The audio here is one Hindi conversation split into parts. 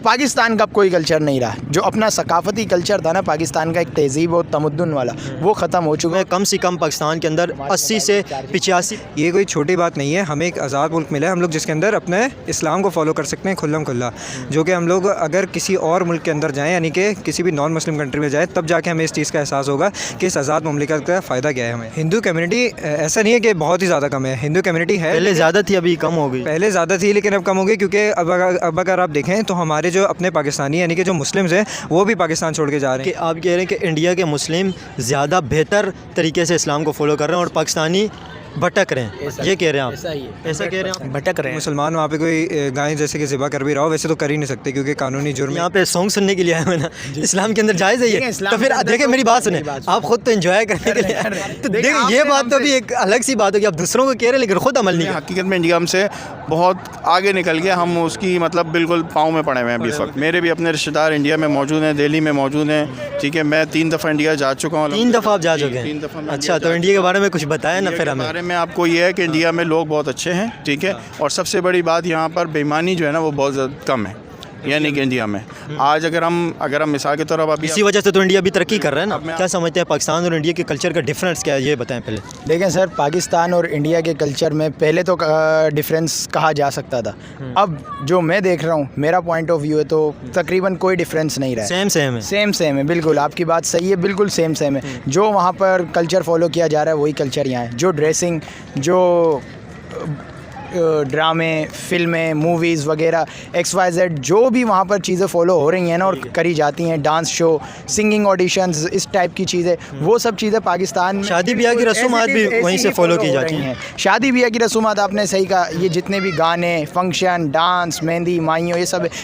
पाकिस्तान का कोई कल्चर नहीं रहा। जो अपना सकाफती कल्चर था ना पाकिस्तान का, एक तहज़ीब और तमद्दुन वाला, वो ख़त्म हो चुका है। कम से कम पाकिस्तान के अंदर 80 से 85, ये कोई छोटी बात नहीं है। हमें एक आज़ाद मुल्क मिला है, हम लोग जिसके अंदर अपने इस्लाम को फॉलो कर सकते हैं खुल्लम खुल्ला, जो कि हम लोग अगर किसी और मुल्क के अंदर जाएँ, यानी कि किसी भी नॉन मुस्लिम कंट्री में जाएँ, तब जाके हमें इस चीज़ का एहसास होगा कि इस आज़ाद मुमलिकत का फ़ायदा क्या है हमें। हिंदू कम्युनिटी ऐसा नहीं है कि बहुत ही ज़्यादा कम है, हिंदू कम्युनिटी है। पहले ज़्यादा थी, अभी कम हो गई। पहले ज़्यादा थी लेकिन अब कम हो गई, क्योंकि अब अगर आप देखें तो हमारे जो अपने पाकिस्तानी यानी कि जो मुस्लिम्स हैं वो भी पाकिस्तान छोड़ के जा रहे हैं। कि आप कह रहे हैं कि इंडिया के मुस्लिम ज़्यादा बेहतर तरीके से इस्लाम को फॉलो कर रहे हैं और पाकिस्तानी भटक रहे हैं, ये कह रहे हैं आप? ऐसा कह रहे हैं आप? भटक रहे हैं। मुसलमान वहाँ पे कोई गाय जैसे कि ज़िबा कर भी रहा हो, वैसे तो कर ही नहीं सकते क्योंकि कानूनी जुर्म है। यहाँ पे सॉन्ग सुनने के लिए आया हूँ ना, इस्लाम के अंदर जायज़ है ये? तो फिर देखिए मेरी बात सुने, आप खुद तो एंजॉय करने के लिए तो देखिए ये बात तो भी एक अलग सी बात होगी, आप दूसरों को कह रहे हैं लेकिन खुद अमल नहीं है। हकीकत में इंडिया हमसे बहुत आगे निकल गया, हम उसकी मतलब बिल्कुल पाँव में पड़े हुए हैं अभी इस वक्त। मेरे भी अपने रिश्तेदार इंडिया में मौजूद हैं, दिल्ली में मौजूद हैं, ठीक है। मैं 3 दफ़ा इंडिया जा चुका हूँ। 3 दफ़ा आप जा चुके हैं? 3 दफ़ा। अच्छा, तो इंडिया के बारे में कुछ बताया ना फिर हमें। बारे में आपको ये है कि इंडिया में लोग बहुत अच्छे हैं, ठीक है। और सबसे बड़ी बात यहाँ पर बेईमानी जो है ना वो बहुत ज़्यादा कम है, यानी कि इंडिया में आज अगर हम मिसाल के तौर पर अभी इसी वजह से तो इंडिया भी तरक्की कर रहा है ना। क्या समझते हैं पाकिस्तान और इंडिया के कल्चर का डिफरेंस क्या है, ये बताएं पहले। देखें सर, पाकिस्तान और इंडिया के कल्चर में पहले तो डिफरेंस कहा जा सकता था। अब जो मैं देख रहा हूँ, मेरा पॉइंट ऑफ व्यू है, तो तकरीबन कोई डिफरेंस नहीं रहा है। सेम है, बिल्कुल आपकी बात सही है, बिल्कुल सेम है। जो वहाँ पर कल्चर फॉलो किया जा रहा है वही कल्चर यहाँ है। जो ड्रेसिंग, जो ड्रामे, फिल्में, मूवीज़ वगैरह XYZ जो भी वहाँ पर चीज़ें फॉलो हो रही हैं ना और करी जाती हैं, डांस शो, सिंगिंग ऑडिशंस, इस टाइप की चीज़ें, वो सब चीज़ें पाकिस्तान में शादी ब्याह की रसूमात भी वहीं से फॉलो की जाती हैं। शादी ब्याह की रसूमात आपने सही कहा, ये जितने भी गाने, फंक्शन, डांस, मेहंदी, माइयों,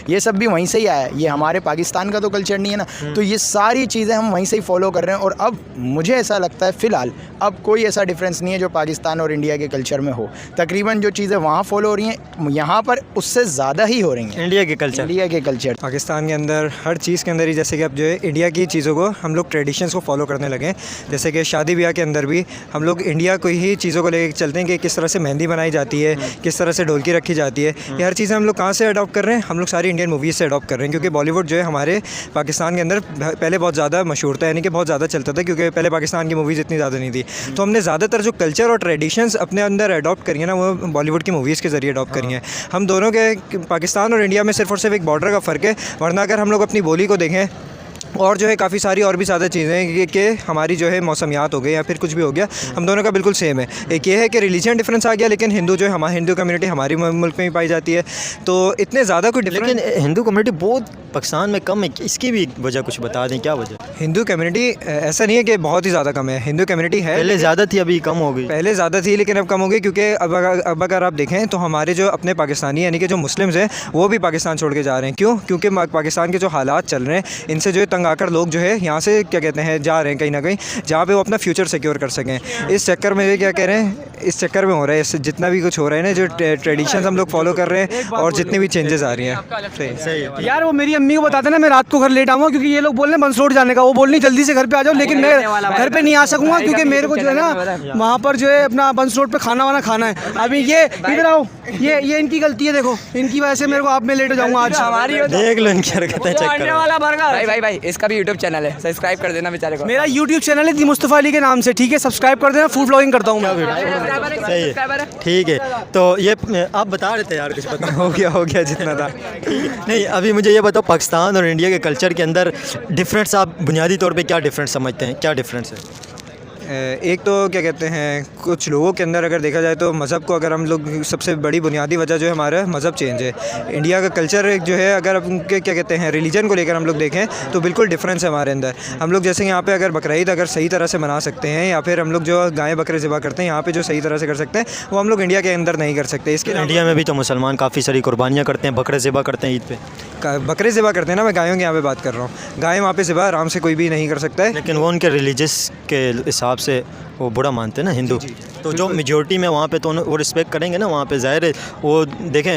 ये सब भी वहीं से ही आया है। ये हमारे पाकिस्तान का तो कल्चर नहीं है ना, तो ये सारी चीज़ें हम वहीं से ही फॉलो कर रहे हैं। और अब मुझे ऐसा लगता है फ़िलहाल अब कोई ऐसा डिफरेंस नहीं है जो पाकिस्तान और इंडिया के कल्चर में हो। तकरीबन जो चीज़ें वहाँ फॉलो हो रही हैं यहाँ पर उससे ज़्यादा ही हो रही हैं इंडिया के कल्चर। पाकिस्तान के अंदर हर चीज़ के अंदर ही जैसे कि अब जो है इंडिया की चीज़ों को हम लोग ट्रेडिशंस को फॉलो करने लगे हैं। जैसे कि शादी ब्याह के अंदर भी हम लोग इंडिया को ही चीज़ों को लेकर चलते हैं कि किस तरह से मेहंदी बनाई जाती है, किस तरह से ढोलकी रखी जाती है। ये हर चीज़ें हम लोग कहाँ से अडॉप्ट कर रहे हैं? हम लोग सारी इंडियन मूवीज़ से अडॉप्ट कर रहे हैं, क्योंकि बॉलीवुड जो है हमारे पाकिस्तान के अंदर पहले बहुत ज़्यादा मशहूर था, यानी कि बहुत ज़्यादा चलता था, क्योंकि पहले पाकिस्तान की मूवीज़ इतनी ज़्यादा नहीं थी। तो हमने ज़्यादातर जो कल्चर और ट्रेडिशंस अपने अंदर अडॉप्ट करी है ना, वो बॉलीवुड की मूवीज़ के ज़रिए अडॉप्ट करी हैं। हम दोनों के पाकिस्तान और इंडिया में सिर्फ और सिर्फ एक बॉर्डर का फ़र्क है, वरना अगर हम लोग अपनी बोली को देखें और जो है काफ़ी सारी और भी ज़्यादा चीज़ें हैं कि हमारी जो है मौसमियात हो गए या फिर कुछ भी हो गया, हम दोनों का बिल्कुल सेम है। एक ये है कि रिलीजन डिफरेंस आ गया, लेकिन हिंदू जो है हमारी हिंदू कम्युनिटी हमारी मुल्क में ही पाई जाती है, तो इतने ज़्यादा कोई डिफरेंस। लेकिन हिंदू कम्युनिटी बहुत पाकिस्तान में कम है, इसकी भी वजह कुछ बता दें, क्या वजह? हिंदू कम्युनिटी ऐसा नहीं है कि बहुत ही ज़्यादा कम है, हिंदू कम्युनिटी है। पहले ज़्यादा थी, अभी कम हो गई। पहले ज़्यादा थी लेकिन अब कम हो गई, क्योंकि अब अगर आप देखें तो हमारे जो अपने पाकिस्तानी यानी कि जो मुस्लिम्स हैं वो भी पाकिस्तान छोड़ के जा रहे हैं। क्यों? क्योंकि पाकिस्तान के जो हालात चल रहे हैं, इनसे जो है तंग आकर लोग जो है यहाँ से क्या कहते हैं जा रहे हैं कहीं ना कहीं, जहाँ पे वो अपना फ्यूचर सिक्योर कर सकें। इस चक्कर में ये क्या कह रहे हैं, इस चक्कर में हो रहा है, इससे जितना भी कुछ हो रहा है ना, जो ट्रेडिशंस हम लोग फॉलो कर रहे हैं और जितनी भी चेंजेस आ रही हैं। सही है यार, वो मेरी अम्मी को बताते ना मैं रात को घर लेट आऊँगा, क्योंकि ये लोग बोल रहे हैं बंसरोड जाने का, वो बोल रही जल्दी से घर पे आ जाओ, लेकिन मैं घर पे नहीं आ सकूँगा क्योंकि मेरे को जो है ना वहाँ पर जो है अपना बंसरोड पे खाना वाना खाना है। अभी ये इधर आओ, ये इनकी गलती है, देखो इनकी वजह से मेरे को आप में लेट हो जाऊँगा आज। देख लो इनकी हरकतें, चेक करो। भाई इसका भी यूट्यूब चैनल है, सब्सक्राइब कर देना बेचारे को। मेरा यूट्यूब चैनल है दी मुस्तफ़ा अली के नाम से, ठीक है, सब्सक्राइब कर देना। फूड ब्लॉगिंग करता हूँ मैं। सही है, ठीक है। तो ये आप बता रहे थे यार, कुछ बता। हो गया जितना था। नहीं, अभी मुझे ये बताओ, पाकिस्तान और इंडिया के कल्चर के अंदर डिफरेंस आप बुनियादी तौर पे क्या डिफरेंस समझते हैं, क्या डिफरेंस है? एक तो क्या कहते हैं, कुछ लोगों के अंदर अगर देखा जाए तो मज़हब को अगर हम लोग, सबसे बड़ी बुनियादी वजह जो है हमारा मज़हब चेंज है। इंडिया का कल्चर एक जो है, अगर उनके क्या कहते हैं रिलीजन को लेकर हम लोग देखें तो बिल्कुल डिफरेंस है हमारे अंदर। हम लोग जैसे यहाँ पे अगर बकरीद अगर सही तरह से मना सकते हैं, या फिर हम लोग जो गाय बकरे ज़िबा करते हैं यहाँ पे जो सही तरह से कर सकते हैं, वो हम लोग इंडिया के अंदर नहीं कर सकते। इसके इंडिया में भी तो मुसलमान काफ़ी सारी कुर्बानियाँ करते हैं, बकरे ज़िबा करते हैं ईद पे। बकरे ज़िबा करते हैं ना, मैं गायों की यहाँ पे बात कर रहा हूँ। गाय वहाँ पे ज़िबा आराम से कोई भी नहीं कर सकता है, लेकिन वो उनके रिलीजियस के हिसाब से वो बुरा मानते हैं ना हिंदू। तो जो मेजॉरिटी में वहाँ पे तो वो रिस्पेक्ट करेंगे ना, वहाँ पे ज़ाहिर है। वो देखें,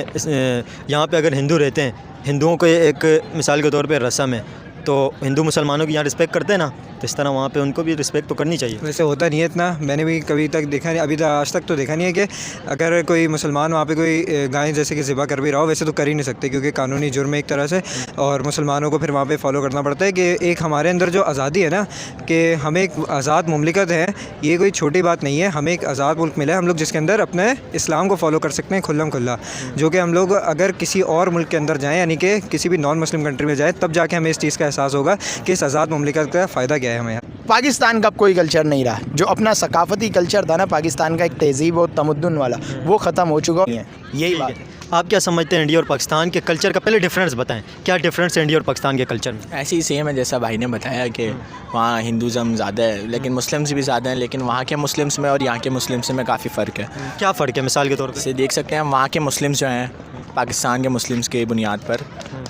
यहाँ पे अगर हिंदू रहते हैं, हिंदुओं को एक मिसाल के तौर पे रस्म है, तो हिंदू मुसलमानों की यहाँ रिस्पेक्ट करते हैं ना, तो इस तरह वहाँ पे उनको भी रिस्पेक्ट तो करनी चाहिए। वैसे होता नहीं है इतना, मैंने भी कभी तक देखा नहीं, अभी तक आज तक तो देखा नहीं है कि अगर कोई मुसलमान वहाँ पे कोई गाय जैसे कि ज़िबा कर भी रहा हो, वैसे तो कर ही नहीं सकते क्योंकि कानूनी जुर्म है एक तरह से, और मुसलमानों को फिर वहाँ पे फॉलो करना पड़ता है कि एक हमारे अंदर जो आज़ादी है ना, कि हम एक आज़ाद मुमलिकत है, ये कोई छोटी बात नहीं है। हमें एक आज़ाद मुल्क मिला है हम लोग जिसके अंदर अपने इस्लाम को फॉलो कर सकते हैं खुल्लम खुल्ला, जो कि हम लोग अगर किसी और मुल्क के अंदर जाएँ, यानी कि किसी भी नॉन मुस्लिम कंट्री में जाए, तब जाके हमें इस चीज़ का एहसास होगा कि इस आज़ाद मुमलिकत का फ़ायदा क्या है हमें। पाकिस्तान का अब कोई कल्चर नहीं रहा, जो अपना सकाफ़ती कल्चर था ना पाकिस्तान का, एक तहज़ीब और तमद्दुन वाला, वो ख़त्म हो चुका है। यही बात है। आप क्या समझते हैं इंडिया और पाकिस्तान के कल्चर का? पहले डिफरेंस बताएं, क्या डिफरेंस है इंडिया और पाकिस्तान के कल्चर में? ऐसे ही सेम है जैसा भाई ने बताया कि वहाँ हिंदुज़म ज़्यादा है लेकिन मुस्लिम्स भी ज़्यादा हैं, लेकिन वहाँ के मुस्लिम्स में और यहाँ के मुस्लिम्स में काफ़ी फ़र्क है। क्या फ़र्क है मिसाल के तौर पर? जैसे देख सकते हैं वहाँ के मुस्लिम्स जो हैं पाकिस्तान के मुस्लिम्स के बुनियाद पर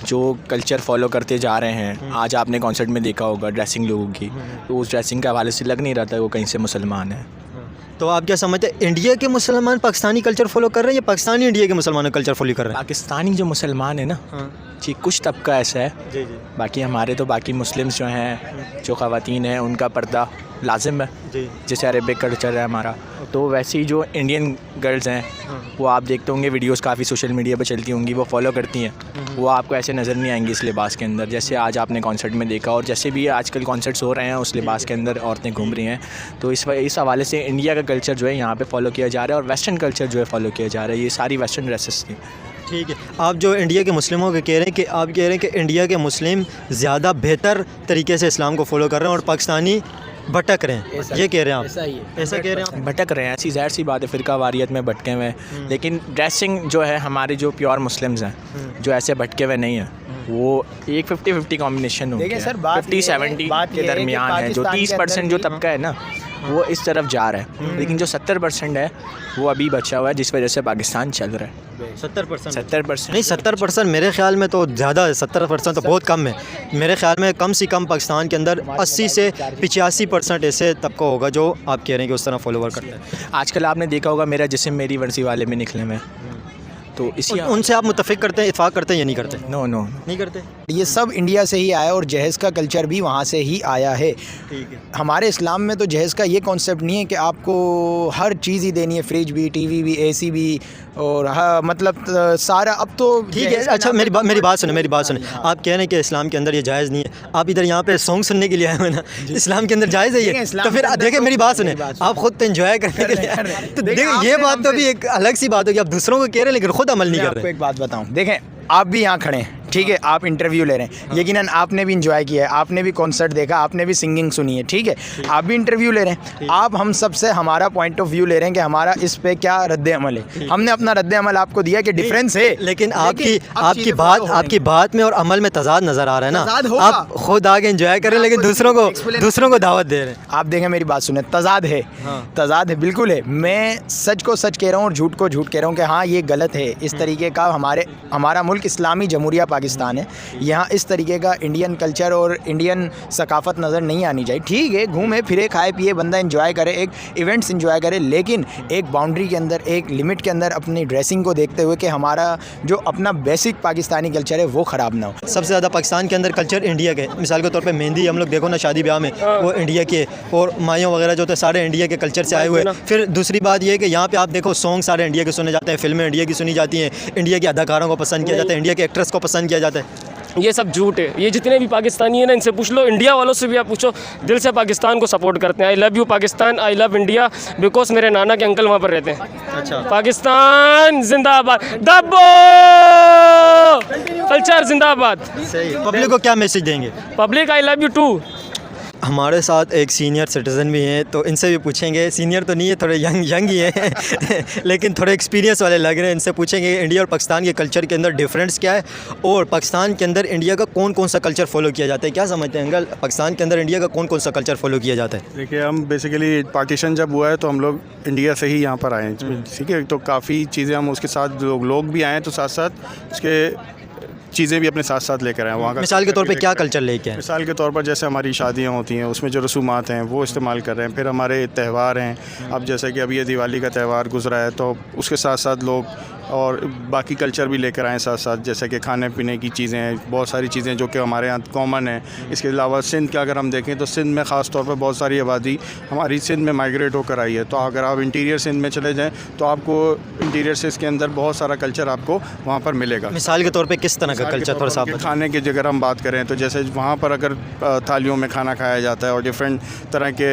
जो कल्चर फॉलो करते जा रहे हैं, आज आपने कॉन्सर्ट में देखा होगा ड्रेसिंग लोगों की, तो उस ड्रेसिंग के हवाले से लग नहीं रहा था वो कहीं से मुसलमान है। तो आप क्या समझते हैं इंडिया के मुसलमान पाकिस्तानी कल्चर फॉलो कर रहे हैं या पाकिस्तानी इंडिया के मुसलमानों कल्चर फॉलो कर रहे हैं? पाकिस्तानी जो मुसलमान है ना जी, कुछ तबका ऐसा है, जी। बाकी हमारे तो बाकी मुस्लिम्स जो हैं, जो ख़वातीन हैं, उनका पर्दा लाजिम है जी। जैसे अरेबिक कल्चर है हमारा, तो वैसे ही जो इंडियन गर्ल्स हैं वो आप देखते होंगे वीडियोस काफ़ी सोशल मीडिया पर चलती होंगी, वो फॉलो करती हैं, वो आपको ऐसे नज़र नहीं आएंगी इस लिबास के अंदर जैसे आज आपने कॉन्सर्ट में देखा, और जैसे भी आजकल कॉन्सर्ट्स हो रहे हैं उस लिबास के अंदर औरतें घूम रही हैं। तो इस हवाले से इंडिया का कल्चर जो है यहाँ पे फॉलो किया जा रहा है और वेस्टर्न कल्चर जो है फॉलो किया जा रहा है, ये सारी वेस्टर्न ड्रेसेस थी। ठीक है, आप जो इंडिया के मुस्लिमों के कह रहे हैं कि आप कह रहे हैं कि इंडिया के मुस्लिम ज़्यादा बेहतर तरीके से इस्लाम को फॉलो कर रहे हैं और पाकिस्तानी भटक रहे हैं, ये कह रहे हैं आप? ऐसा कह रहे हैं आप? भटक रहे हैं, ऐसी ज़ाहिर सी बात है, फ़िरका वारियत में भटके हुए हैं, लेकिन ड्रेसिंग जो है हमारे जो प्योर मुस्लिम्स हैं जो ऐसे भटके हुए नहीं हैं, वो एक 50-50 कॉम्बिनेशन हो गया है, 50-70 के दरमियान है। जो 30% जो तबका है ना वो इस तरफ जा रहा है, लेकिन जो 70% है वो अभी बचा हुआ है, जिस वजह से पाकिस्तान चल रहा है। 70% नहीं, 70% मेरे ख्याल में तो ज़्यादा है, 70% तो बहुत कम है। मेरे ख्याल में कम से कम पाकिस्तान के अंदर 80 से 85% ऐसे तबका होगा जो आप कह रहे हैं कि उस तरह फॉलोवर करते हैं। आजकल आपने देखा होगा मेरा जिस्म मेरी वर्जी वाले में निकले हुए, तो इसी उनसे आप मुत्तफ़िक़ करते हैं, इत्फ़ाक़ करते हैं या नहीं करते? नो नहीं करते। ये सब इंडिया से ही आया और जहेज़ का कल्चर भी वहाँ से ही आया है। ठीक है। हमारे इस्लाम में तो जहेज़ का ये कॉन्सेप्ट नहीं है कि आपको हर चीज़ ही देनी है, फ्रिज भी, टीवी भी, एसी भी, और मतलब सारा अब तो ठीक है। अच्छा मेरी बात सुने। आप कह रहे हैं कि इस्लाम के अंदर ये जायज़ नहीं है, आप इधर यहाँ पे सॉन्ग सुनने के लिए आए हुए ना, इस्लाम के अंदर जायज़ है ये? तो फिर देखिए मेरी बात सुने, आप खुद तो एंजॉय करने के लिए आए हैं, तो देखिए ये बात तो भी एक अलग सी बात होगी, आप दूसरों को कह रहे हैं लेकिन खुद अमल नहीं कर रहे। आपको एक बात बताऊं, देखें आप भी यहाँ खड़े हैं, ठीक है, आप इंटरव्यू ले रहे हैं, यकीनन आपने भी इंजॉय किया है, आपने भी कॉन्सर्ट देखा, आपने भी सिंगिंग सुनी है, ठीक है, आप भी इंटरव्यू ले रहे हैं, आप हम सब से हमारा पॉइंट ऑफ व्यू ले रहे हैं कि हमारा इस पे क्या रद्द अमल है। हमने अपना रद्द अमल आपको दिया कि डिफरेंस है, लेकिन आपकी बात में और अमल में तजाद नज़र आ रहा है ना। आप खुद आगे इंजॉय कर रहे हैं लेकिन दूसरों को दावत दे रहे हैं। आप देखें मेरी बात सुने, तजाद है, तजाद है, बिल्कुल है। मैं सच को सच कह रहा हूँ और झूठ को झूठ कह रहा हूँ कि हाँ ये गलत है। इस तरीके का हमारा मुल्क इस्लामी जमहूरिया पाकिस्तान है, यहाँ इस तरीके का इंडियन कल्चर और इंडियन सकाफ़त नज़र नहीं आनी चाहिए। ठीक है, घूमे फिरे, खाए पिए, बंदा एंजॉय करे, एक इवेंट्स एंजॉय करे, लेकिन एक बाउंड्री के अंदर, एक लिमिट के अंदर अपनी ड्रेसिंग को देखते हुए कि हमारा जो अपना बेसिक पाकिस्तानी कल्चर है वो ख़राब ना हो। सबसे ज़्यादा पाकिस्तान के अंदर कल्चर इंडिया के, मिसाल के तौर पे मेहंदी हम लोग देखो ना शादी ब्याह में, वो इंडिया के, और मायों वगैरह जो होते हैं सारे इंडिया के कल्चर से आए हुए। फिर दूसरी बात ये है कि यहाँ पे आप देखो सॉन्ग सारे इंडिया के सुने जाते हैं, फिल्में इंडिया की सुनी जाती हैं, इंडिया के अदाकारों को पसंद किया जाता है, इंडिया के एक्ट्रेस को पसंद किया जाता है। ये सब झूठ है। ये जितने भी पाकिस्तानी हैं ना, इनसे पूछ लो, इंडिया वालों से भी आप पूछो, दिल से पाकिस्तान को सपोर्ट करते हैं। आई love you Pakistan, I love India, because मेरे नाना के अंकल वहाँ पर रहते हैं। अच्छा, पाकिस्तान जिंदाबाद, दब्बो कल्चर जिंदाबाद। सही। पब्लिक को क्या मैसेज देंगे? Public I love you too. हमारे साथ एक सीनियर सिटीज़न भी हैं, तो इनसे भी पूछेंगे। सीनियर तो नहीं है, थोड़े यंग ही हैं लेकिन थोड़े एक्सपीरियंस वाले लग रहे हैं। इनसे पूछेंगे इंडिया और पाकिस्तान के कल्चर के अंदर डिफरेंस क्या है, और पाकिस्तान के अंदर इंडिया का कौन कौन सा कल्चर फॉलो किया जाता है। क्या समझते हैं अंकल, पाकिस्तान के अंदर इंडिया का कौन कौन सा कल्चर फॉलो किया जाता है? देखिए, हम बेसिकली पार्टीशन जब हुआ है तो हम लोग इंडिया से ही यहाँ पर आए हैं, ठीक है, तो काफ़ी चीज़ें हम उसके साथ लोग भी आए हैं, तो साथ साथ उसके चीज़ें भी अपने साथ साथ लेकर आए वहाँ का। मिसाल के तौर पे क्या कल्चर लेके आए? मिसाल के तौर पर जैसे हमारी शादियाँ होती हैं उसमें जो रसूमात हैं वो इस्तेमाल कर रहे हैं। फिर हमारे त्यौहार हैं, अब जैसे कि अभी ये दिवाली का त्यौहार गुजरा है तो उसके साथ साथ लोग और बाकी कल्चर भी लेकर आएँ साथ साथ, जैसे कि खाने पीने की चीज़ें हैं, बहुत सारी चीज़ें जो कि हमारे यहाँ कॉमन है। इसके अलावा सिंध का अगर हम देखें तो सिंध में ख़ास तौर पर बहुत सारी आबादी हमारी सिंध में माइग्रेट होकर आई है। तो अगर आप इंटीरियर सिंध में चले जाएँ तो आपको इंटीरियर से इसके अंदर बहुत सारा कल्चर आपको वहाँ पर मिलेगा। मिसाल के तौर पे किस तरह का कल्चर थोड़ा सा खाने की अगर हम बात करें तो जैसे वहाँ पर अगर थालियों में खाना खाया जाता है और डिफरेंट तरह के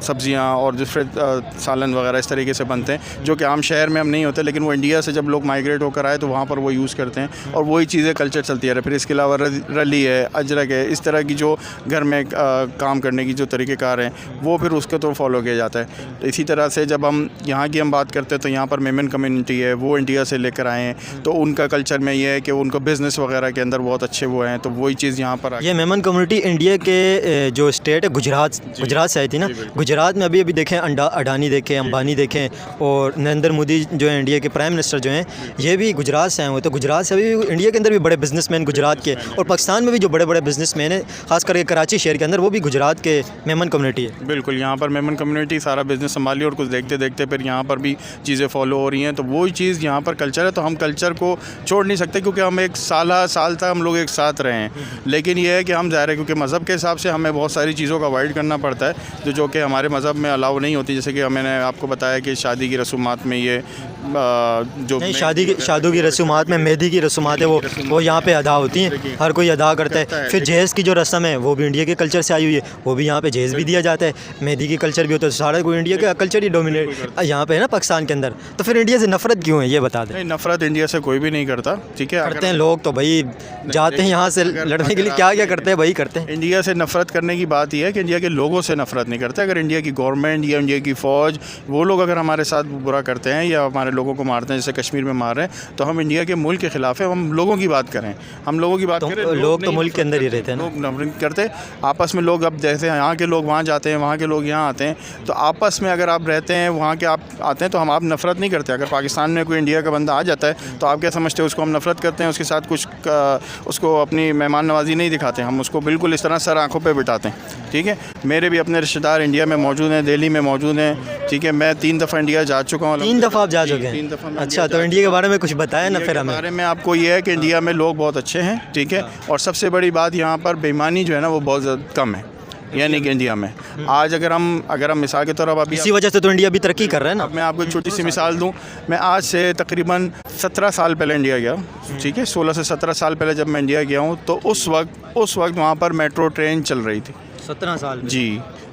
सब्जियाँ और डिफरेंट सालन वगैरह इस तरीके से बनते हैं जो कि आम शहर में हम नहीं होते, लेकिन वो इंडिया से जब लोग माइग्रेट होकर आए तो वहाँ पर वो यूज़ करते हैं और वही चीज़ें कल्चर चलती है। फिर इसके अलावा रली है, अजरक है, इस तरह की जो घर में काम करने की जो तरीक़ेकार हैं वो फिर उसको तो फॉलो किया जाता है। तो इसी तरह से जब हम यहाँ की बात करते हैं तो यहाँ पर मेमन कम्युनिटी है, वो इंडिया से लेकर आए हैं, तो उनका कल्चर में ये है कि उनको बिज़नेस वगैरह के अंदर बहुत अच्छे वो हैं, तो वही चीज़ यहाँ पर ये मेमन कम्युनिटी इंडिया के जो स्टेट है गुजरात से आई थी ना। गुजरात में अभी देखें अडानी देखें, अंबानी देखें और नरेंद्र मोदी जो है इंडिया के प्राइम मिनिस्टर जो हैं ये भी गुजरात से आए हुए। तो गुजरात से अभी इंडिया के अंदर भी बड़े बिजनेसमैन गुजरात के और पाकिस्तान में भी जो बड़े बड़े बिजनेसमैन हैं खास करके कराची शहर के अंदर वो भी गुजरात के मेमन कम्युनिटी है। बिल्कुल, यहाँ पर मेमन कम्युनिटी सारा बिज़नेस संभाली और कुछ देखते देखते फिर यहाँ पर भी चीज़ें फॉलो हो रही हैं। तो वही चीज़ यहाँ पर कल्चर है, तो हम कल्चर को छोड़ नहीं सकते क्योंकि हम एक साल तक हम लोग एक साथ रहे हैं। लेकिन ये है कि हम ज़ाहिर है क्योंकि मज़हब के हिसाब से हमें बहुत सारी चीज़ों का अवॉइड करना पड़ता है जो कि हमारे मज़हब में अलाउ नहीं होती। जैसे कि मैंने आपको बताया कि शादी की रसूमात में ये जो नहीं, शादी की रसूमात में मेहंदी की रसूमात है वो यहाँ पे अदा होती हैं, हर कोई अदा करता है। फिर जहेज़ की जो रस्म है वो भी इंडिया के कल्चर से आई हुई है, वो भी यहाँ पे जहेज़ भी दिया जाता है, मेहंदी की कल्चर भी होता है। सारा कोई इंडिया का कल्चर ही डोमिनेट यहाँ पे है ना पाकिस्तान के अंदर। तो फिर इंडिया से नफरत क्यों है ये बता दें। नफरत इंडिया से कोई भी नहीं करता, ठीक है। करते हैं लोग तो भाई जाते हैं यहाँ से लड़ने के लिए, क्या क्या करते हैं भाई करते हैं। इंडिया से नफरत करने की बात यह है कि इंडिया के लोगों से नफरत नहीं करते। अगर इंडिया की गवर्नमेंट या इंडिया की फ़ौज वो लोग अगर हमारे साथ बुरा करते हैं या हमारे लोगों को मारते हैं, जैसे कश्मीर में मार रहे हैं, तो हम इंडिया के मुल्क के ख़िलाफ़ है। हम लोगों की बात करें, हम लोगों की बात करें, लोग तो मुल्क के अंदर ही रहते हैं, लोग नफरत करते आपस में। लोग अब जैसे यहाँ के लोग वहाँ जाते हैं, वहाँ के लोग यहाँ आते हैं, तो आपस में अगर आप रहते हैं, वहाँ के आप आते हैं, तो हम आप नफरत नहीं करते। अगर पाकिस्तान में कोई इंडिया का बंदा आ जाता है तो आप क्या समझते हैं उसको हम नफरत करते हैं, उसके साथ कुछ उसको अपनी मेहमान नवाजी नहीं दिखाते, हम उसको बिल्कुल इस तरह सर आँखों पर बिठाते हैं, ठीक है। मेरे भी अपने रिश्तेदार इंडिया में मौजूद हैं, दिल्ली में मौजूद हैं, ठीक है। मैं 3 दफ़ा इंडिया जा चुका हूँ। 3 दफ़ा आप जा चुके हैं? 3 दफ़ा। अच्छा, तो इंडिया के बारे में कुछ बताया ना फिर हमें। बारे में आपको ये है कि इंडिया में लोग बहुत अच्छे हैं, ठीक है। और सबसे बड़ी बात यहाँ पर बेईमानी जो है ना वो बहुत कम है, यानी कि इंडिया में आज अगर हम मिसाल के तौर पर अभी इसी वजह से तो इंडिया भी तरक्की कर रहा है ना। अब मैं आपको एक छोटी सी मिसाल दूं, मैं आज से तकरीबन 17 साल पहले इंडिया गया, ठीक है। 16 से 17 साल पहले जब मैं इंडिया गया हूँ तो उस वक्त वहाँ पर मेट्रो ट्रेन चल रही थी। 17 साल जी।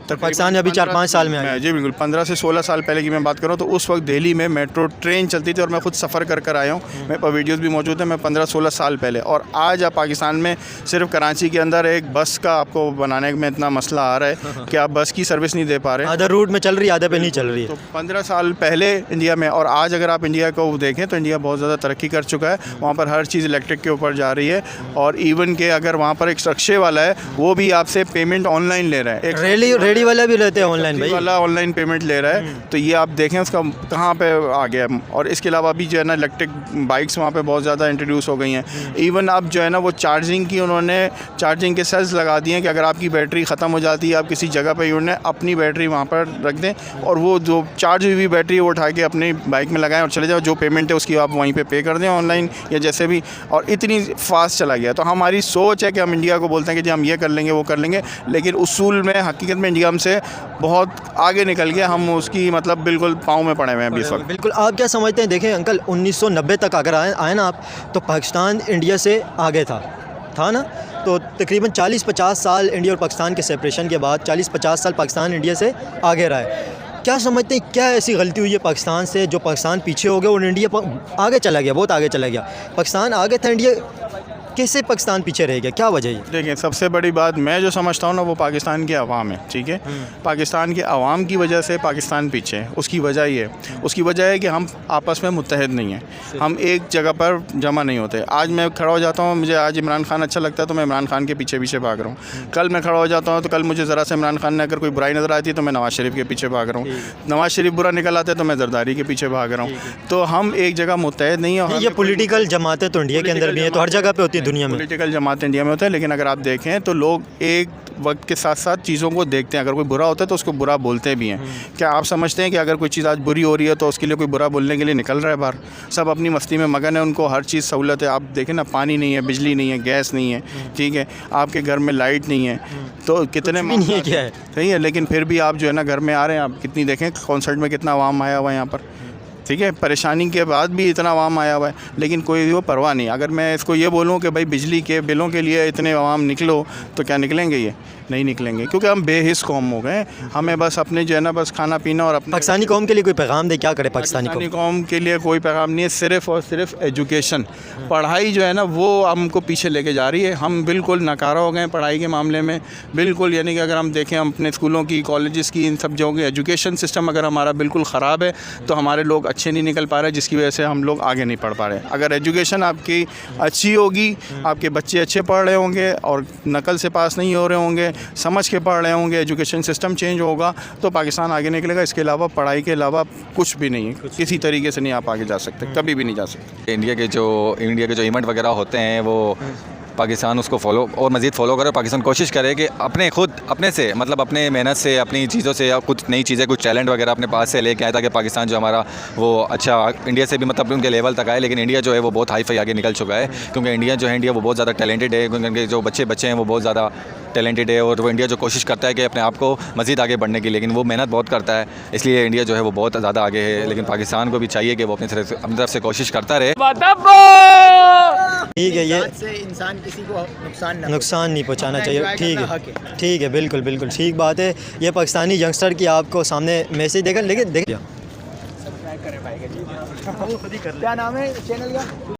तो पाकिस्तान में अभी 4-5 साल में आया। जी बिल्कुल, 15 से 16 साल पहले की मैं बात करूँ तो उस वक्त दिल्ली में मेट्रो ट्रेन चलती थी और मैं खुद सफ़र कर आया हूँ। मेरे पास वीडियोस भी मौजूद है, मैं 15-16 साल पहले। और आज आप पाकिस्तान में सिर्फ कराची के अंदर एक बस का आपको बनाने में इतना मसला आ रहा है कि आप बस की सर्विस नहीं दे पा रहे। आधा रूट में चल रही है, आधे पे नहीं चल रही है। तो 15 साल पहले इंडिया में और आज अगर आप इंडिया को देखें तो इंडिया बहुत ज़्यादा तरक्की कर चुका है। वहाँ पर हर चीज़ इलेक्ट्रिक के ऊपर जा रही है और इवन के अगर वहाँ पर एक रिक्शे वाला है वो भी आपसे पेमेंट ऑनलाइन ले रहा है। एक रेडी वाला भी रहते हैं ऑनलाइन, भाई वाला ऑनलाइन पेमेंट ले रहा है। तो ये आप देखें उसका कहाँ पे आ गया। और इसके अलावा अभी जो है ना इलेक्ट्रिक बाइक्स वहाँ पे बहुत ज़्यादा इंट्रोड्यूस हो गई हैं। इवन अब जो है ना वो चार्जिंग की उन्होंने चार्जिंग के सेल्स लगा दिए हैं कि अगर आपकी बैटरी ख़त्म हो जाती है, आप किसी जगह पे उन्होंने अपनी बैटरी वहाँ पर रख दें और वो जो चार्ज हुई बैटरी वो उठा के अपनी बाइक में लगाएं और चले जाओ। जो पेमेंट है उसकी आप वहीं पर पे कर दें ऑनलाइन या जैसे भी। और इतनी फास्ट चला गया। तो हमारी सोच है कि हम इंडिया को बोलते हैं कि जी हम ये कर लेंगे वो कर लेंगे, लेकिन उसूल में हकीकत में इंडिया हमसे बहुत आगे निकल गया। हम उसकी मतलब बिल्कुल पाँव में पड़े हुए हैं अभी इस वक्त। बिल्कुल। आप क्या समझते हैं? देखें अंकल, 1990 तक अगर आए ना आप तो पाकिस्तान इंडिया से आगे था ना। तो तकरीबन 40-50 साल इंडिया और पाकिस्तान के सेपरेशन के बाद 40-50 साल पाकिस्तान इंडिया से आगे रहा है। क्या समझते हैं क्या ऐसी गलती हुई है पाकिस्तान से जो पाकिस्तान पीछे हो गया और इंडिया आगे चला गया, बहुत आगे चला गया? पाकिस्तान आगे था, इंडिया कैसे पाकिस्तान पीछे रह गया, क्या वजह है? देखिए, सबसे बड़ी बात मैं जो समझता हूँ ना वो पाकिस्तान के अवाम है, ठीक है। पाकिस्तान के अवाम की वजह से पाकिस्तान पीछे है। उसकी वजह ये है, उसकी वजह है कि हम आपस में मुत्तहद नहीं हैं, हम एक जगह पर जमा नहीं होते। आज मैं खड़ा हो जाता हूँ, मुझे आज इमरान खान अच्छा लगता है तो मैं इमरान खान के पीछे पीछे भाग रहा हूँ। कल मैं खड़ा हो जाता हूँ तो कल मुझे ज़रा से इमरान खान ने अगर कोई बुराई नज़र आती है तो मैं नवाज़ शरीफ के पीछे भाग रहा हूँ। नवाज़ शरीफ बुरा निकल आते हैं तो मैं जरदारी के पीछे भाग रहा हूँ। तो हम एक जगह मुत्तहद नहीं है। ये पॉलिटिकल जमातें तो इंडिया के अंदर भी हैं, तो हर जगह पे होती है दुनिया में। पॉलिटिकल जमात इंडिया में होता है, लेकिन अगर आप देखें तो लोग एक वक्त के साथ साथ चीज़ों को देखते हैं। अगर कोई बुरा होता है तो उसको बुरा बोलते भी हैं। क्या आप समझते हैं कि अगर कोई चीज़ आज बुरी हो रही है तो उसके लिए कोई बुरा बोलने के लिए निकल रहा है बाहर? सब अपनी मस्ती में मगन है, उनको हर चीज़ सहूलत है। आप देखें ना, पानी नहीं है, बिजली नहीं है, गैस नहीं है, ठीक है, आपके घर में लाइट नहीं है, तो कितने नहीं है, क्या है? सही है, लेकिन फिर भी आप जो है ना घर में आ रहे हैं। आप कितनी देखें कॉन्सर्ट में कितना आवाम आया हुआ है यहाँ पर, ठीक है, परेशानी के बाद भी इतना आवाम आया हुआ है, लेकिन कोई वो परवाह नहीं। अगर मैं इसको ये बोलूँ कि भाई बिजली के बिलों के लिए इतने आवाम निकलो, तो क्या निकलेंगे? ये नहीं निकलेंगे, क्योंकि हम बेहिस कौम हो गए। हमें बस अपने जो है ना बस खाना पीना और अपने पाकिस्तानी कौम के लिए कोई पैगाम दे, क्या करे पाकिस्तानी कौम? कौम के लिए कोई पैगाम नहीं है, सिर्फ़ और सिर्फ एजुकेशन, पढ़ाई जो है ना वो हमको पीछे लेके जा रही है। हम बिल्कुल नकारा हो गए पढ़ाई के मामले में, बिल्कुल। यानी कि अगर हम देखें अपने स्कूलों की, कॉलेजेस की, इन सब जगहों की एजुकेशन सिस्टम अगर हमारा बिल्कुल ख़राब है तो हमारे लोग अच्छे नहीं निकल पा रहे, जिसकी वजह से हम लोग आगे नहीं पढ़ पा रहे। अगर एजुकेशन आपकी अच्छी होगी, आपके बच्चे अच्छे पढ़ रहे होंगे और नकल से पास नहीं हो रहे होंगे, समझ के पढ़ रहे होंगे, एजुकेशन सिस्टम चेंज होगा, तो पाकिस्तान आगे निकलेगा। इसके अलावा पढ़ाई के अलावा कुछ भी नहीं है, किसी तरीके से नहीं आप आगे जा सकते, कभी भी नहीं जा सकते। इंडिया के जो इवेंट वगैरह होते हैं वो पाकिस्तान उसको फॉलो और मज़ीद फॉलो करे। पाकिस्तान कोशिश करे कि अपने से मतलब अपने मेहनत से, अपनी चीज़ों से या कुछ नई चीज़ें, कुछ टैलेंट वगैरह अपने पास से लेके आए, ताकि पाकिस्तान जो हमारा वो अच्छा इंडिया से भी मतलब उनके लेवल तक आए। लेकिन इंडिया जो है वो बहुत हाई फाई आगे निकल चुका है, क्योंकि इंडिया वो बहुत ज़्यादा टैलेंटेड है, क्योंकि उनके जो बच्चे हैं वो बहुत ज़्यादा टैलेंटेड है, और वो इंडिया जो कोशिश करता है कि अपने आप को मज़ीद आगे बढ़ने की, लेकिन वो मेहनत बहुत करता है, इसलिए इंडिया जो है वो बहुत ज़्यादा आगे है। लेकिन पाकिस्तान को भी चाहिए कि वो अपनी तरफ से कोशिश करता रहे। ठीक है, ये से इंसान किसी को नुकसान नहीं पहुंचाना चाहिए। ठीक है, बिल्कुल ठीक बात है। ये पाकिस्तानी यंगस्टर की आपको सामने मैसेज देगा, लेकिन क्या नाम है चैनल का?